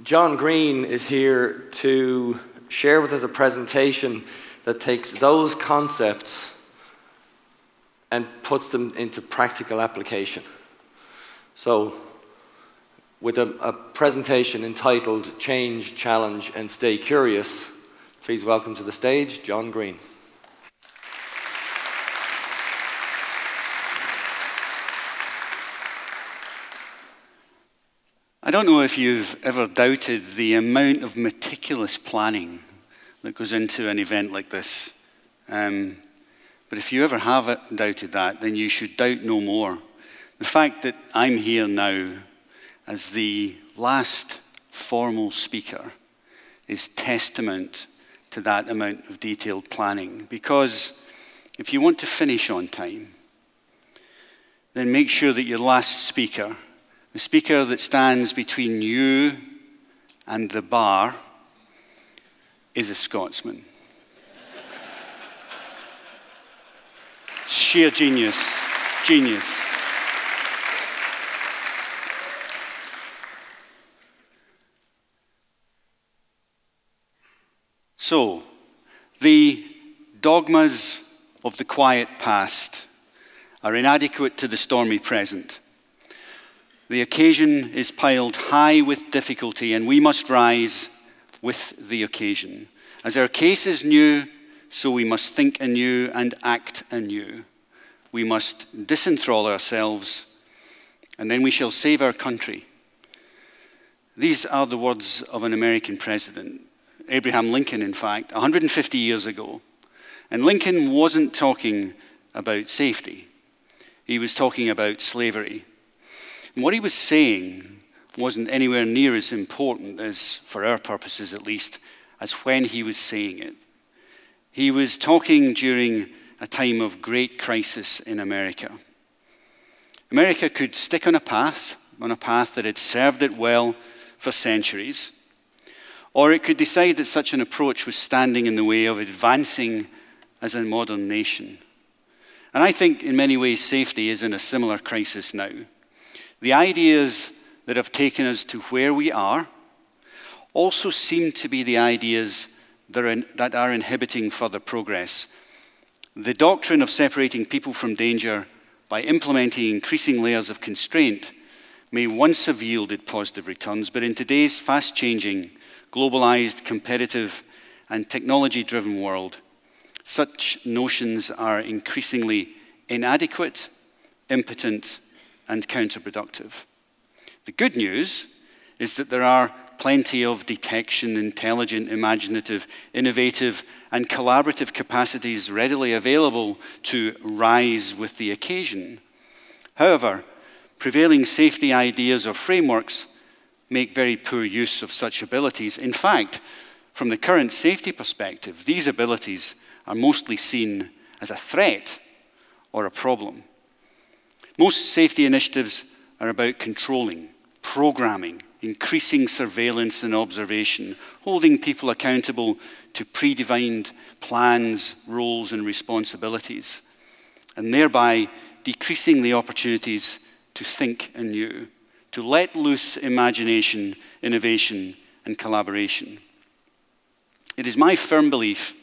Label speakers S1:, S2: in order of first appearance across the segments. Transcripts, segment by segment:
S1: John Green is here to share with us a presentation that takes those concepts and puts them into practical application. So, with a presentation entitled Change, Challenge, and Stay Curious, please welcome to the stage John Green.
S2: I don't know if you've ever doubted the amount of meticulous planning that goes into an event like this. But if you ever have doubted that, then you should doubt no more. The fact that I'm here now as the last formal speaker is testament to that amount of detailed planning. Because if you want to finish on time, then make sure that your last speaker, the speaker that stands between you and the bar, is a Scotsman. Sheer genius. Genius. So, the dogmas of the quiet past are inadequate to the stormy present. The occasion is piled high with difficulty, and we must rise with the occasion. As our case is new, so we must think anew and act anew. We must disenthrall ourselves, and then we shall save our country. These are the words of an American president, Abraham Lincoln, in fact, 150 years ago. And Lincoln wasn't talking about safety. He was talking about slavery. And what he was saying wasn't anywhere near as important as, for our purposes at least, as when he was saying it. He was talking during a time of great crisis in America. America could stick on a path that had served it well for centuries, or it could decide that such an approach was standing in the way of advancing as a modern nation. And I think in many ways safety is in a similar crisis now. The ideas that have taken us to where we are also seem to be the ideas that are inhibiting further progress. The doctrine of separating people from danger by implementing increasing layers of constraint may once have yielded positive returns, but in today's fast-changing, globalized, competitive, and technology-driven world, such notions are increasingly inadequate, impotent, and counterproductive. The good news is that there are plenty of detection, intelligent, imaginative, innovative, and collaborative capacities readily available to rise with the occasion. However, prevailing safety ideas or frameworks make very poor use of such abilities. In fact, from the current safety perspective, these abilities are mostly seen as a threat or a problem. Most safety initiatives are about controlling, programming, increasing surveillance and observation, holding people accountable to predefined plans, roles, and responsibilities, and thereby decreasing the opportunities to think anew, to let loose imagination, innovation, and collaboration. It is my firm belief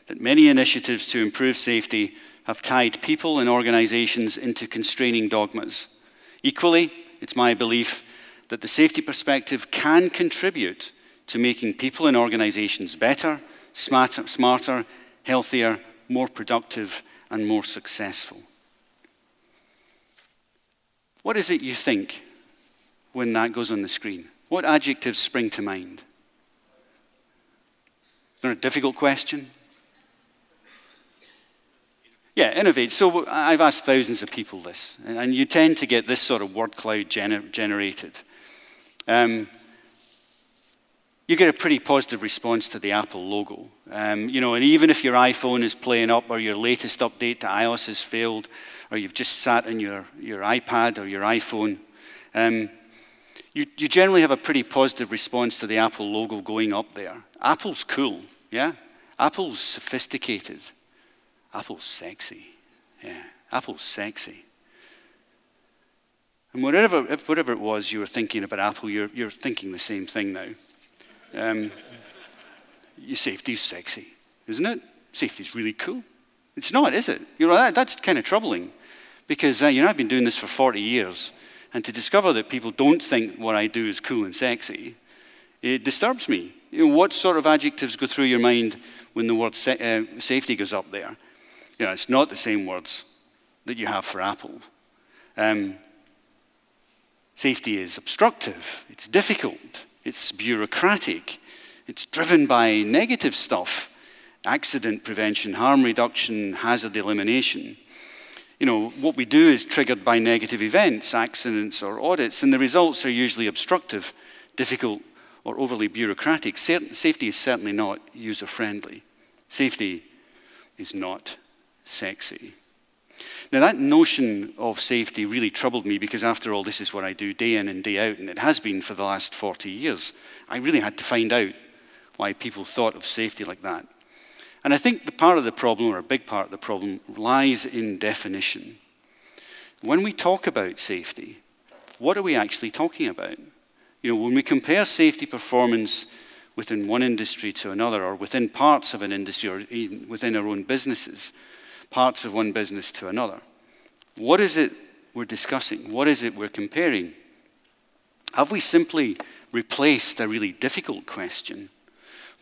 S2: that many initiatives to improve safety have tied people and organizations into constraining dogmas. Equally, it's my belief that the safety perspective can contribute to making people and organizations better, smarter, healthier, more productive, and more successful. What is it you think when that goes on the screen? What adjectives spring to mind? Is there a difficult question? Yeah, innovate. So I've asked thousands of people this, and you tend to get this sort of word cloud generated. You get a pretty positive response to the Apple logo. And even if your iPhone is playing up or your latest update to iOS has failed, or you've just sat on your iPad or your iPhone, you generally have a pretty positive response to the Apple logo going up there. Apple's cool, yeah? Apple's sophisticated. Apple's sexy, yeah. Apple's sexy. And whatever it was you were thinking about Apple, you're thinking the same thing now. Safety's sexy, isn't it? Safety's really cool. It's not, is it? That's kind of troubling, because I've been doing this for 40 years, and to discover that people don't think what I do is cool and sexy, it disturbs me. What sort of adjectives go through your mind when the word safety goes up there? It's not the same words that you have for Apple. Safety is obstructive, it's difficult, it's bureaucratic, it's driven by negative stuff: accident prevention, harm reduction, hazard elimination. What we do is triggered by negative events, accidents or audits, and the results are usually obstructive, difficult, or overly bureaucratic. Safety is certainly not user-friendly. Safety is not sexy. Now, that notion of safety really troubled me, because after all, this is what I do day in and day out, and it has been for the last 40 years. I really had to find out why people thought of safety like that. And I think the part of the problem, or a big part of the problem, lies in definition. When we talk about safety, what are we actually talking about? When we compare safety performance within one industry to another, or within parts of an industry, or even within our own businesses, parts of one business to another, what is it we're discussing? What is it we're comparing? Have we simply replaced a really difficult question,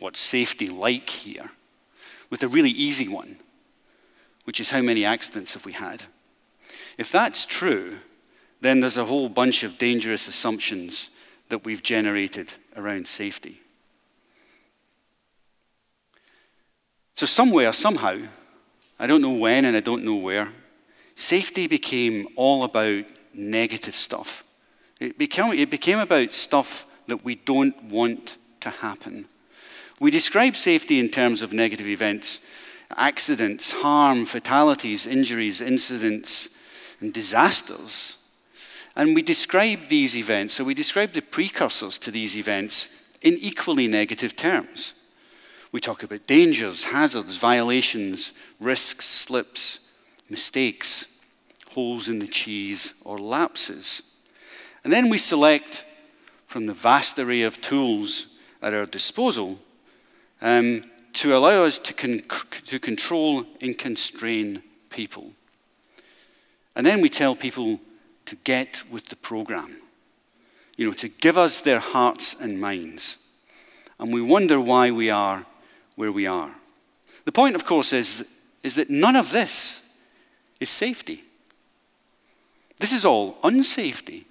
S2: what's safety like here, with a really easy one, which is how many accidents have we had? If that's true, then there's a whole bunch of dangerous assumptions that we've generated around safety. So somewhere, somehow, I don't know when and I don't know where, safety became all about negative stuff. It became about stuff that we don't want to happen. We describe safety in terms of negative events, accidents, harm, fatalities, injuries, incidents, and disasters. And we describe these events, so we describe the precursors to these events in equally negative terms. We talk about dangers, hazards, violations, risks, slips, mistakes, holes in the cheese, or lapses. And then we select from the vast array of tools at our disposal to allow us to control and constrain people. And then we tell people to get with the program, to give us their hearts and minds. And we wonder why we are where we are. The point, of course, is that none of this is safety. This is all unsafety.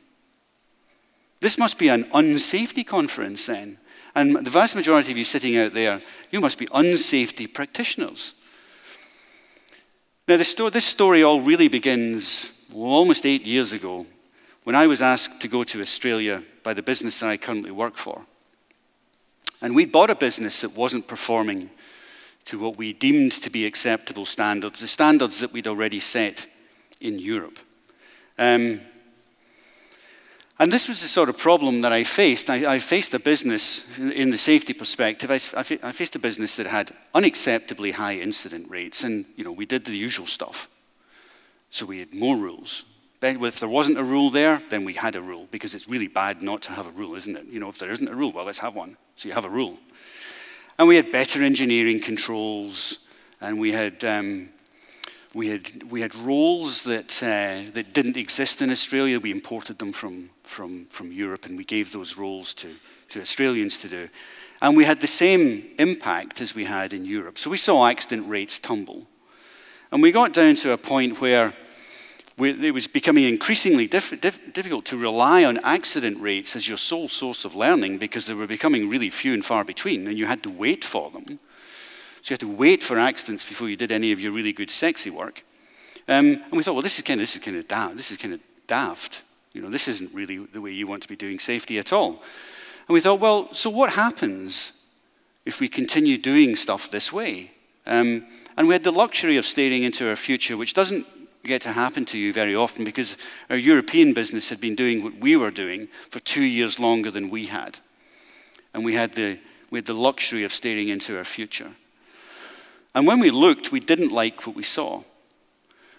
S2: This must be an unsafety conference then. And the vast majority of you sitting out there, you must be unsafety practitioners. Now, this story all really begins almost 8 years ago, when I was asked to go to Australia by the business that I currently work for. And we bought a business that wasn't performing to what we deemed to be acceptable standards, the standards that we'd already set in Europe. And this was the sort of problem that I faced. I faced a business, in the safety perspective, I faced a business that had unacceptably high incident rates. And, we did the usual stuff. So we had more rules. If there wasn't a rule there, then we had a rule, because it's really bad not to have a rule, isn't it? If there isn't a rule, well, let's have one. So you have a rule. And we had better engineering controls, and we had roles that didn't exist in Australia. We imported them from Europe, and we gave those roles to Australians to do. And we had the same impact as we had in Europe. So we saw accident rates tumble. And we got down to a point where it was becoming increasingly difficult to rely on accident rates as your sole source of learning, because they were becoming really few and far between, and you had to wait for them. So you had to wait for accidents before you did any of your really good, sexy work. And we thought, well, this is kind of daft. This isn't really the way you want to be doing safety at all. And we thought, well, so what happens if we continue doing stuff this way? And we had the luxury of staring into our future, which doesn't get to happen to you very often, because our European business had been doing what we were doing for 2 years longer than we had. And we had the luxury of staring into our future. And when we looked, we didn't like what we saw.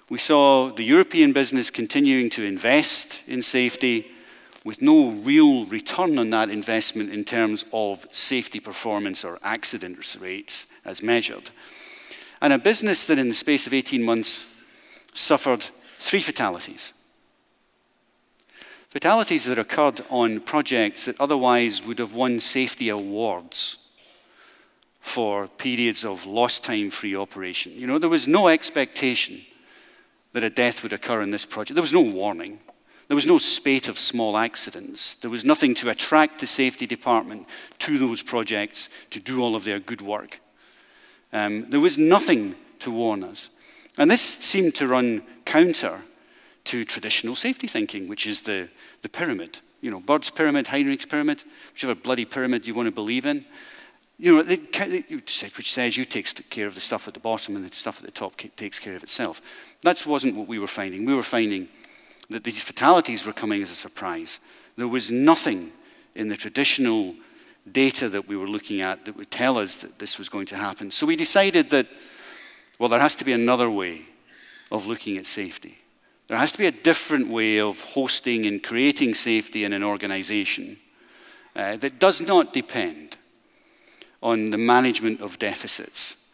S2: We saw the European business continuing to invest in safety with no real return on that investment in terms of safety performance or accident rates as measured. And a business that in the space of 18 months suffered 3 fatalities. Fatalities that occurred on projects that otherwise would have won safety awards for periods of lost time free operation. You know, there was no expectation that a death would occur in this project. There was no warning. There was no spate of small accidents. There was nothing to attract the safety department to those projects to do all of their good work. There was nothing to warn us. And this seemed to run counter to traditional safety thinking, which is the pyramid. You know, Bird's pyramid, Heinrich's pyramid, whichever bloody pyramid you want to believe in. You know, which says you take care of the stuff at the bottom and the stuff at the top takes care of itself. That wasn't what we were finding. We were finding that these fatalities were coming as a surprise. There was nothing in the traditional data that we were looking at that would tell us that this was going to happen. So we decided that, well, there has to be another way of looking at safety. There has to be a different way of hosting and creating safety in an organization that does not depend on the management of deficits.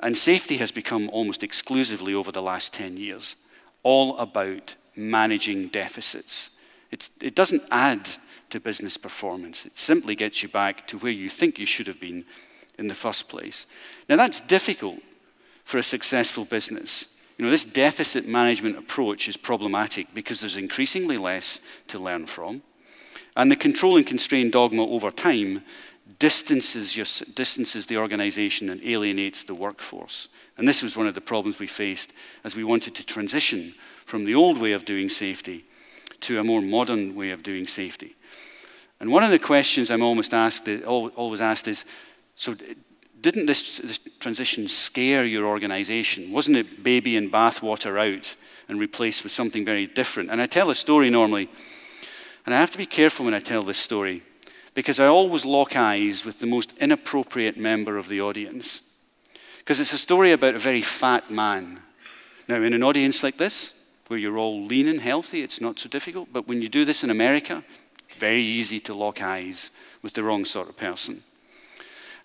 S2: And safety has become almost exclusively over the last 10 years all about managing deficits. It doesn't add to business performance. It simply gets you back to where you think you should have been in the first place. Now that's difficult for a successful business. You know, this deficit management approach is problematic because there's increasingly less to learn from. And the control and constrain dogma over time distances the organization and alienates the workforce. And this was one of the problems we faced as we wanted to transition from the old way of doing safety to a more modern way of doing safety. And one of the questions I'm always asked is, so didn't this transition scare your organization? Wasn't it baby and bathwater out and replaced with something very different? And I tell a story normally, and I have to be careful when I tell this story, because I always lock eyes with the most inappropriate member of the audience. Because it's a story about a very fat man. Now, in an audience like this, where you're all lean and healthy, it's not so difficult. But when you do this in America, very easy to lock eyes with the wrong sort of person.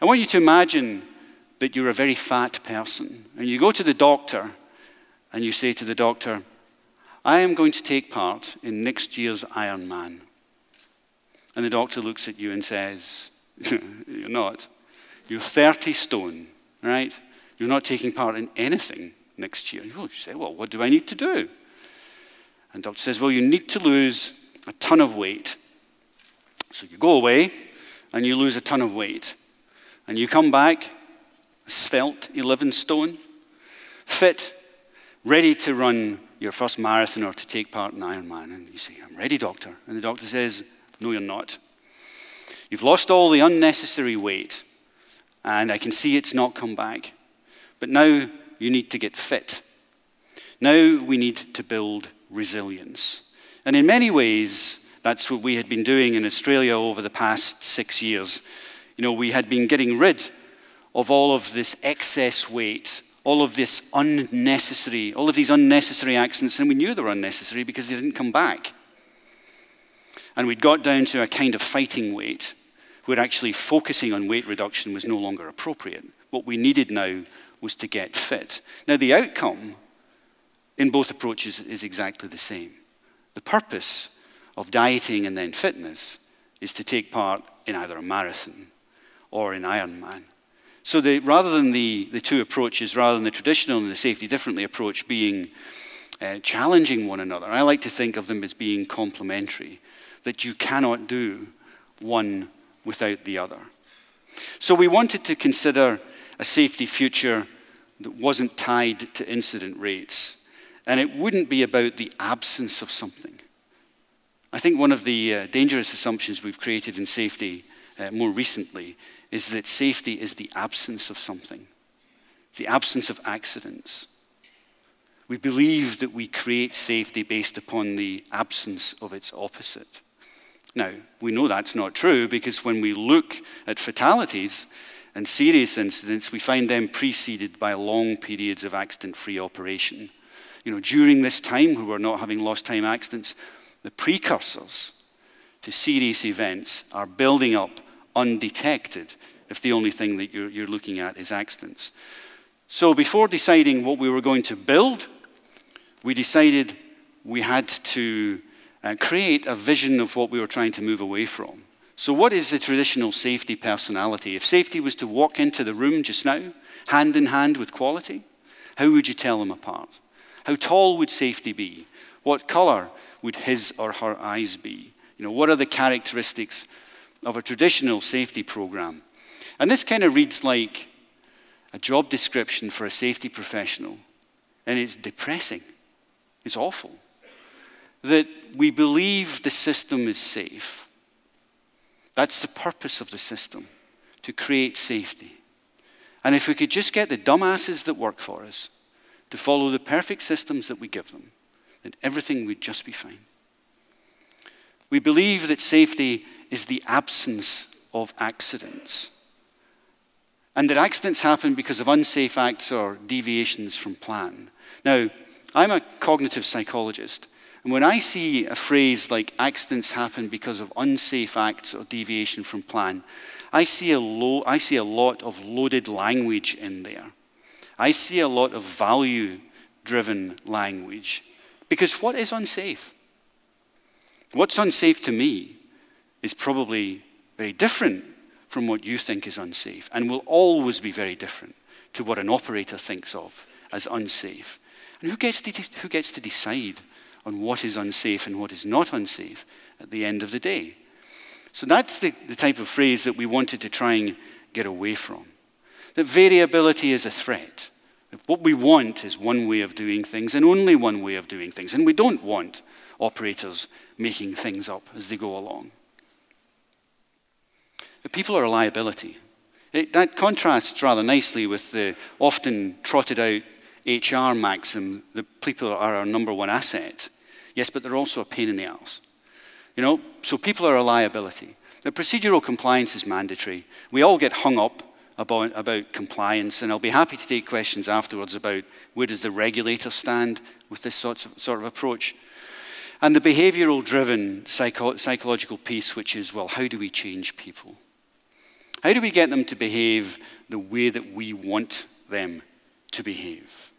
S2: I want you to imagine that you're a very fat person, and you go to the doctor, and you say to the doctor, I am going to take part in next year's Ironman. And the doctor looks at you and says, you're not. You're 30 stone, right? You're not taking part in anything next year. You say, well, what do I need to do? And the doctor says, well, you need to lose a ton of weight. So you go away, and you lose a ton of weight. And you come back, svelte, 11 stone, fit, ready to run your first marathon or to take part in Ironman. And you say, I'm ready, doctor. And the doctor says, no, you're not. You've lost all the unnecessary weight, and I can see it's not come back. But now you need to get fit. Now we need to build resilience. And in many ways, that's what we had been doing in Australia over the past 6 years. You know, we had been getting rid of all of this excess weight, all of these unnecessary accidents, and we knew they were unnecessary because they didn't come back. And we'd got down to a kind of fighting weight where actually focusing on weight reduction was no longer appropriate. What we needed now was to get fit. Now, the outcome in both approaches is exactly the same. The purpose of dieting and then fitness is to take part in either a marathon or in Ironman. So rather than the two approaches, rather than the traditional and the safety differently approach being challenging one another, I like to think of them as being complementary, that you cannot do one without the other. So we wanted to consider a safety future that wasn't tied to incident rates, and it wouldn't be about the absence of something. I think one of the dangerous assumptions we've created in safety more recently is that safety is the absence of something. It's the absence of accidents. We believe that we create safety based upon the absence of its opposite. Now, we know that's not true because when we look at fatalities and serious incidents, we find them preceded by long periods of accident-free operation. during this time where we're not having lost time accidents, the precursors to serious events are building up undetected if the only thing that you're looking at is accidents. So before deciding what we were going to build, we decided we had to create a vision of what we were trying to move away from. So what is the traditional safety personality? If safety was to walk into the room just now, hand in hand with quality, how would you tell them apart? How tall would safety be? What color would his or her eyes be? What are the characteristics of a traditional safety program? And this kind of reads like a job description for a safety professional. And it's depressing. It's awful. That we believe the system is safe. That's the purpose of the system, to create safety. And if we could just get the dumbasses that work for us to follow the perfect systems that we give them, then everything would just be fine. We believe that safety is the absence of accidents, and that accidents happen because of unsafe acts or deviations from plan. Now, I'm a cognitive psychologist, and when I see a phrase like accidents happen because of unsafe acts or deviation from plan, I see a lot of loaded language in there. I see a lot of value-driven language. Because what is unsafe? What's unsafe to me is probably very different from what you think is unsafe, and will always be very different to what an operator thinks of as unsafe. And who gets to decide on what is unsafe and what is not unsafe at the end of the day? So that's the type of phrase that we wanted to try and get away from. That variability is a threat. That what we want is one way of doing things and only one way of doing things. And we don't want operators making things up as they go along. But people are a liability. That contrasts rather nicely with the often trotted out HR maxim that people are our number one asset. Yes, but they're also a pain in the arse. So people are a liability. The procedural compliance is mandatory. We all get hung up about compliance, and I'll be happy to take questions afterwards about where does the regulator stand with this sort of approach. And the behavioral-driven psychological piece, which is, well, how do we change people? How do we get them to behave the way that we want them to behave?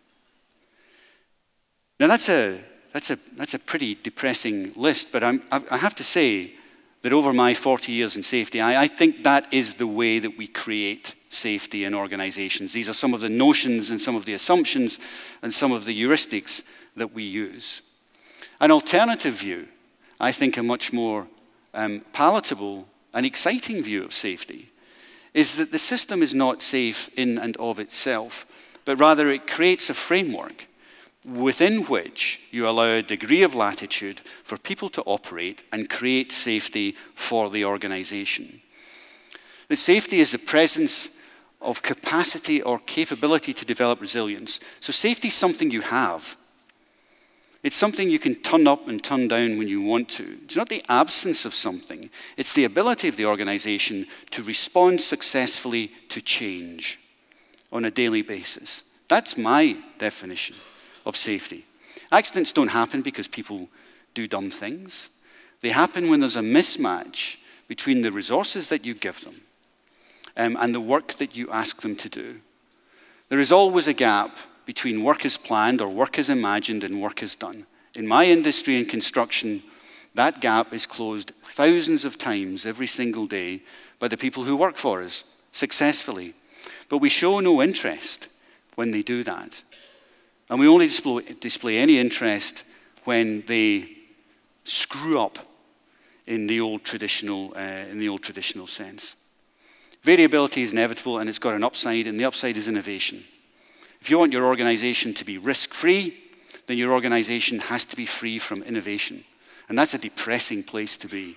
S2: Now that's a pretty depressing list, but I have to say that over my 40 years in safety, I think that is the way that we create safety in organizations. These are some of the notions and some of the assumptions and some of the heuristics that we use. An alternative view, I think a much more palatable and exciting view of safety, is that the system is not safe in and of itself, but rather it creates a framework within which you allow a degree of latitude for people to operate and create safety for the organization. The safety is the presence of capacity or capability to develop resilience. So safety is something you have. It's something you can turn up and turn down when you want to. It's not the absence of something. It's the ability of the organization to respond successfully to change on a daily basis. That's my definition of safety. Accidents don't happen because people do dumb things. They happen when there's a mismatch between the resources that you give them and the work that you ask them to do. There is always a gap between work as planned or work as imagined and work as done. In my industry in construction, that gap is closed thousands of times every single day by the people who work for us successfully. But we show no interest when they do that. And we only display any interest when they screw up in the old traditional sense. Variability is inevitable, and it's got an upside, and the upside is innovation. If you want your organization to be risk-free, then your organization has to be free from innovation. And that's a depressing place to be.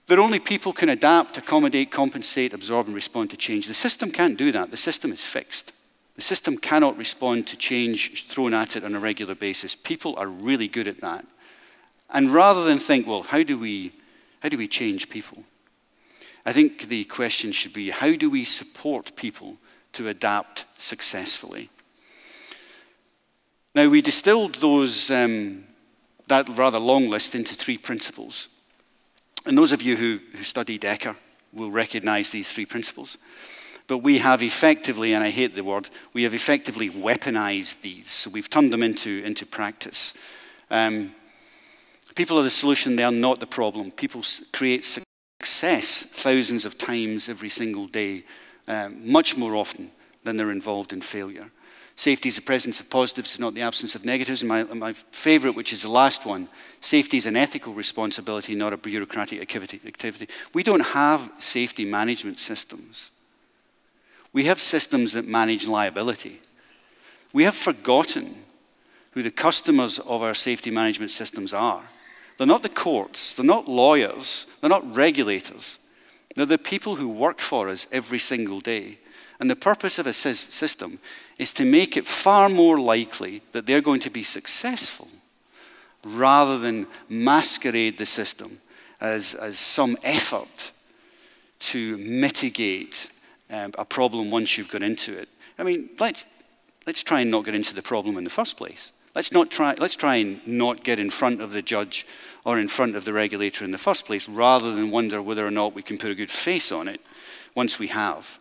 S2: That only people can adapt, accommodate, compensate, absorb, and respond to change. The system can't do that. The system is fixed. The system cannot respond to change thrown at it on a regular basis. People are really good at that. And rather than think, well, how do we change people? I think the question should be, how do we support people to adapt successfully? Now, we distilled that rather long list into 3 principles. And those of you who study Decker will recognize these 3 principles. But we have effectively, and I hate the word, we have effectively weaponized these. So we've turned them into practice. People are the solution, they are not the problem. People create success thousands of times every single day, much more often than they're involved in failure. Safety is the presence of positives, not the absence of negatives. And my favorite, which is the last one, safety is an ethical responsibility, not a bureaucratic activity. We don't have safety management systems. We have systems that manage liability. We have forgotten who the customers of our safety management systems are. They're not the courts, they're not lawyers, they're not regulators. They're the people who work for us every single day. And the purpose of a system is to make it far more likely that they're going to be successful rather than masquerade the system as some effort to mitigate a problem once you've got into it. I mean, let's try and not get into the problem in the first place. Let's try and not get in front of the judge or in front of the regulator in the first place, rather than wonder whether or not we can put a good face on it once we have.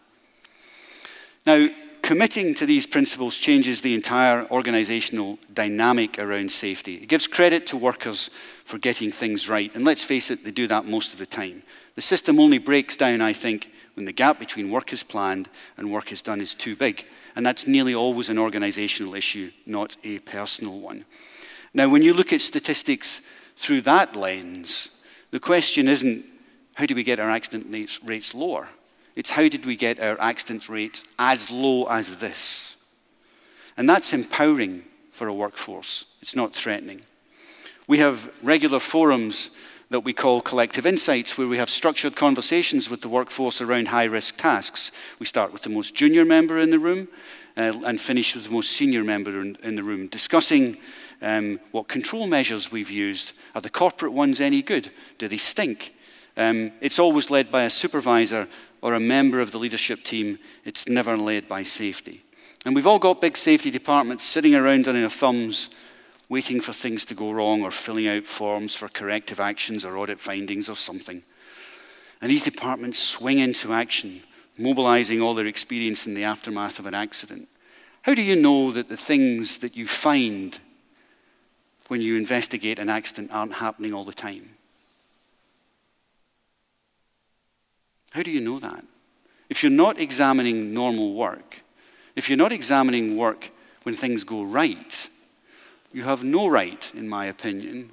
S2: Now, committing to these principles changes the entire organizational dynamic around safety. It gives credit to workers for getting things right. And let's face it, they do that most of the time. The system only breaks down, I think, when the gap between work is planned and work is done is too big. And that's nearly always an organizational issue, not a personal one. Now, when you look at statistics through that lens, the question isn't, how do we get our accident rates lower? It's how did we get our accident rate as low as this? And that's empowering for a workforce. It's not threatening. We have regular forums that we call collective insights, where we have structured conversations with the workforce around high-risk tasks. We start with the most junior member in the room and finish with the most senior member in the room, discussing what control measures we've used. Are the corporate ones any good? Do they stink? It's always led by a supervisor or a member of the leadership team. It's never led by safety. And we've all got big safety departments sitting around on their thumbs, waiting for things to go wrong or filling out forms for corrective actions or audit findings or something. And these departments swing into action, mobilizing all their experience in the aftermath of an accident. How do you know that the things that you find when you investigate an accident aren't happening all the time? How do you know that? If you're not examining normal work, if you're not examining work when things go right, you have no right, in my opinion,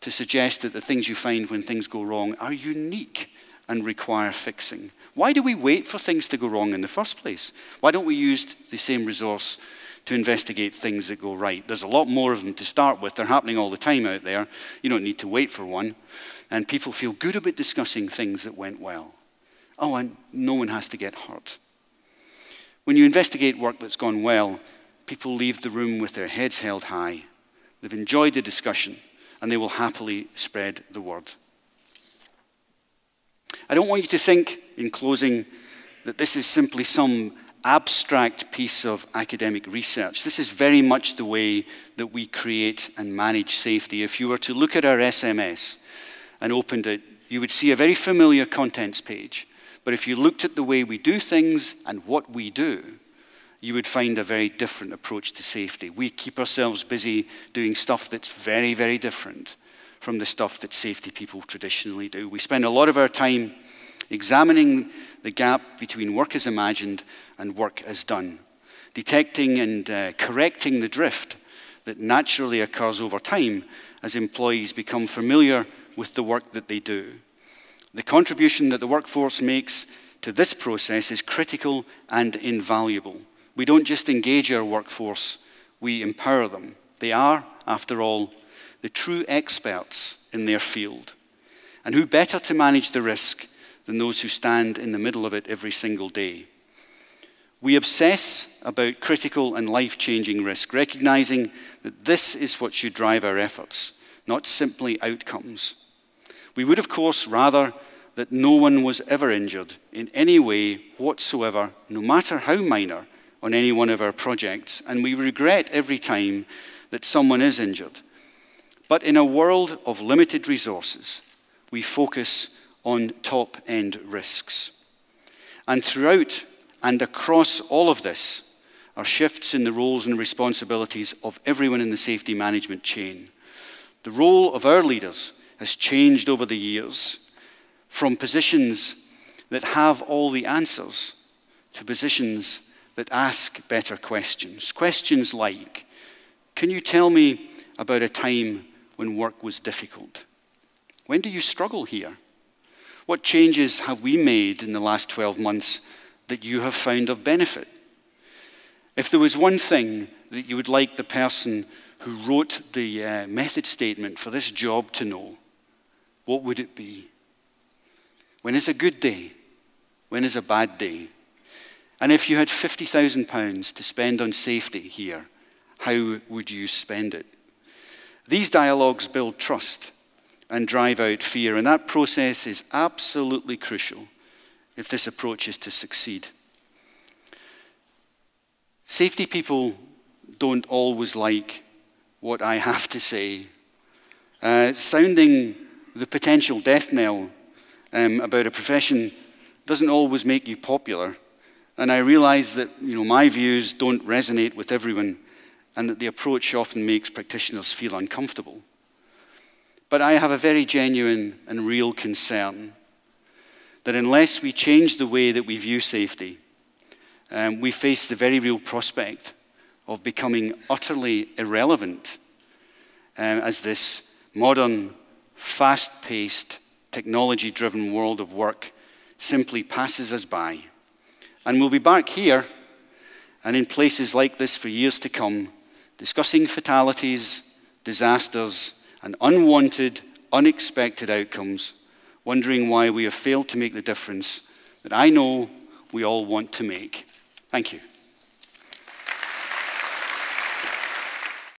S2: to suggest that the things you find when things go wrong are unique and require fixing. Why do we wait for things to go wrong in the first place? Why don't we use the same resource to investigate things that go right? There's a lot more of them to start with. They're happening all the time out there. You don't need to wait for one. And people feel good about discussing things that went well. Oh, and no one has to get hurt. When you investigate work that's gone well, people leave the room with their heads held high. They've enjoyed the discussion, and they will happily spread the word. I don't want you to think, in closing, that this is simply some abstract piece of academic research. This is very much the way that we create and manage safety. If you were to look at our SMS and opened it, you would see a very familiar contents page. But if you looked at the way we do things and what we do, you would find a very different approach to safety. We keep ourselves busy doing stuff that's very, very different from the stuff that safety people traditionally do. We spend a lot of our time examining the gap between work as imagined and work as done, detecting and correcting the drift that naturally occurs over time as employees become familiar with the work that they do. The contribution that the workforce makes to this process is critical and invaluable. We don't just engage our workforce, we empower them. They are, after all, the true experts in their field. And who better to manage the risk than those who stand in the middle of it every single day? We obsess about critical and life-changing risk, recognizing that this is what should drive our efforts, not simply outcomes. We would, of course, rather that no one was ever injured in any way whatsoever, no matter how minor, on any one of our projects, and we regret every time that someone is injured. But in a world of limited resources, we focus on top-end risks. And throughout and across all of this are shifts in the roles and responsibilities of everyone in the safety management chain. The role of our leaders has changed over the years from positions that have all the answers to positions that ask better questions. Questions like, can you tell me about a time when work was difficult? When do you struggle here? What changes have we made in the last 12 months that you have found of benefit? If there was one thing that you would like the person who wrote the method statement for this job to know, what would it be? When is a good day? When is a bad day? And if you had £50,000 to spend on safety here, how would you spend it? These dialogues build trust and drive out fear, and that process is absolutely crucial if this approach is to succeed. Safety people don't always like what I have to say. Sounding the potential death knell about a profession doesn't always make you popular, and I realize that my views don't resonate with everyone, and that the approach often makes practitioners feel uncomfortable. But I have a very genuine and real concern that unless we change the way that we view safety, we face the very real prospect of becoming utterly irrelevant as this modern, fast-paced, technology-driven world of work simply passes us by. And we'll be back here and in places like this for years to come, discussing fatalities, disasters, and unwanted, unexpected outcomes, wondering why we have failed to make the difference that I know we all want to make. Thank you.